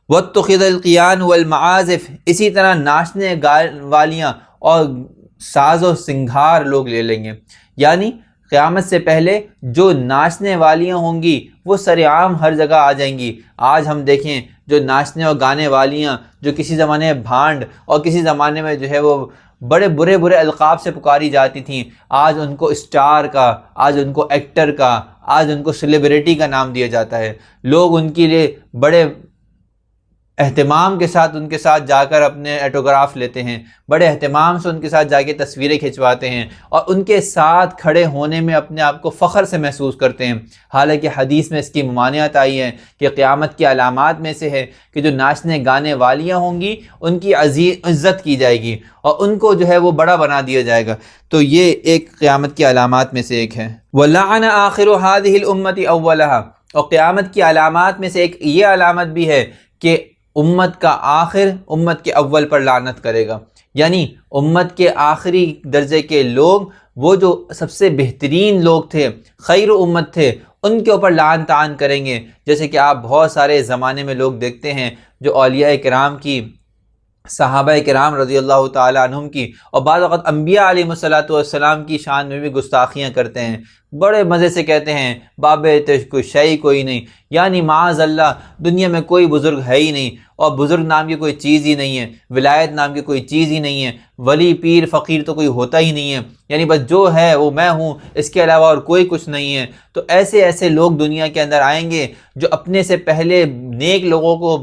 واتخذ القیان والمعازف، اسی طرح ناچنے والیاں اور ساز و سنگھار لوگ لے لیں گے، یعنی قیامت سے پہلے جو ناچنے والیاں ہوں گی وہ سر عام ہر جگہ آ جائیں گی۔ آج ہم دیکھیں جو ناچنے اور گانے والیاں جو کسی زمانے میں بھانڈ اور کسی زمانے میں جو ہے وہ بڑے برے برے القاب سے پکاری جاتی تھیں، آج ان کو اسٹار کا، آج ان کو ایکٹر کا، آج ان کو سیلیبریٹی کا نام دیا جاتا ہے۔ لوگ ان کے لیے بڑے اہتمام کے ساتھ ان کے ساتھ جا کر اپنے ایٹوگراف لیتے ہیں، بڑے اہتمام سے ان کے ساتھ جا کے تصویریں کھنچواتے ہیں اور ان کے ساتھ کھڑے ہونے میں اپنے آپ کو فخر سے محسوس کرتے ہیں۔ حالانکہ حدیث میں اس کی ممانعت آئی ہے کہ قیامت کی علامات میں سے ہے کہ جو ناچنے گانے والیاں ہوں گی ان کی عزت کی جائے گی اور ان کو جو ہے وہ بڑا بنا دیا جائے گا۔ تو یہ ایک قیامت کی علامات میں سے ایک ہے۔ وَلَعَنَ آخِرُ هَذِهِ الْأُمَّةِ أَوَّلَهَا، اور قیامت کی علامات میں سے ایک یہ علامت بھی ہے کہ امت کا آخر امت کے اول پر لعنت کرے گا، یعنی امت کے آخری درجے کے لوگ، وہ جو سب سے بہترین لوگ تھے، خیر امت تھے، ان کے اوپر لعن طعن کریں گے۔ جیسے کہ آپ بہت سارے زمانے میں لوگ دیکھتے ہیں جو اولیاء کرام کی، صحابہ کرام رضی اللہ تعالیٰ عنہم کی اور بعض اوقات انبیاء علیہ السلام کی شان میں بھی گستاخیاں کرتے ہیں، بڑے مزے سے کہتے ہیں بابے تجھ کوئی شے کوئی نہیں، یعنی معاذ اللہ دنیا میں کوئی بزرگ ہے ہی نہیں، اور بزرگ نام کی کوئی چیز ہی نہیں ہے، ولایت نام کی کوئی چیز ہی نہیں ہے، ولی پیر فقیر تو کوئی ہوتا ہی نہیں ہے، یعنی بس جو ہے وہ میں ہوں، اس کے علاوہ اور کوئی کچھ نہیں ہے۔ تو ایسے لوگ دنیا کے اندر آئیں گے جو اپنے سے پہلے نیک لوگوں کو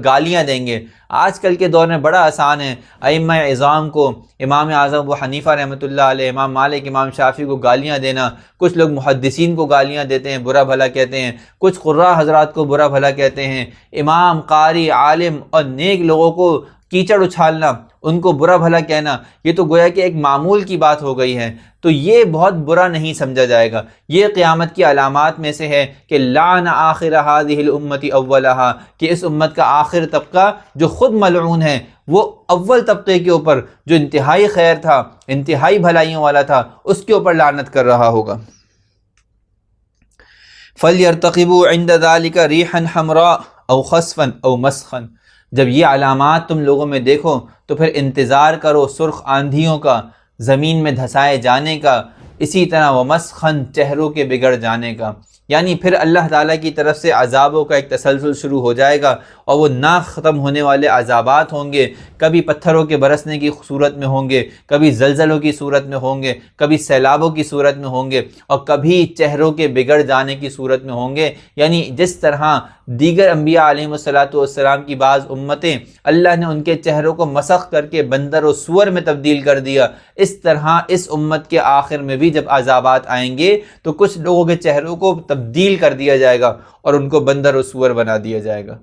گالیاں دیں گے۔ آج کل کے دور میں بڑا آسان ہے ائمہ اعظام کو، امام اعظم ابو حنیفہ رحمۃ اللہ علیہ، امام مالک، امام شافعی کو گالیاں دینا، کچھ لوگ محدثین کو گالیاں دیتے ہیں، برا بھلا کہتے ہیں، کچھ قراء حضرات کو برا بھلا کہتے ہیں، امام، قاری، عالم اور نیک لوگوں کو کیچڑ اچھالنا، ان کو برا بھلا کہنا، یہ تو گویا کہ ایک معمول کی بات ہو گئی ہے۔ تو یہ بہت برا نہیں سمجھا جائے گا۔ یہ قیامت کی علامات میں سے ہے کہ لعن آخر هذه الامة اولها، کہ اس امت کا آخر طبقہ جو خود ملعون ہے وہ اول طبقے کے اوپر جو انتہائی خیر تھا، انتہائی بھلائیوں والا تھا، اس کے اوپر لعنت کر رہا ہوگا۔ فَلْيَرْتَقِبُوا عِنْدَ ذَلِكَ رِيحًا حَمْرَاءَ أَوْ خَسْفًا أَوْ مَسْخًا، جب یہ علامات تم لوگوں میں دیکھو تو پھر انتظار کرو سرخ آندھیوں کا، زمین میں دھسائے جانے کا، اسی طرح وَمَسْخًا چہروں کے بگڑ جانے کا، یعنی پھر اللہ تعالیٰ کی طرف سے عذابوں کا ایک تسلسل شروع ہو جائے گا اور وہ نہ ختم ہونے والے عذابات ہوں گے، کبھی پتھروں کے برسنے کی صورت میں ہوں گے، کبھی زلزلوں کی صورت میں ہوں گے، کبھی سیلابوں کی صورت میں ہوں گے، اور کبھی چہروں کے بگڑ جانے کی صورت میں ہوں گے۔ یعنی جس طرح دیگر انبیاء علیہ السلام کی بعض امتیں اللہ نے ان کے چہروں کو مسخ کر کے بندر و سور میں تبدیل کر دیا، اس طرح اس امت کے آخر میں بھی جب عذابات آئیں گے تو کچھ لوگوں کے چہروں کو تبدیل کر دیا جائے گا اور ان کو بندر و سور بنا دیا جائے گا۔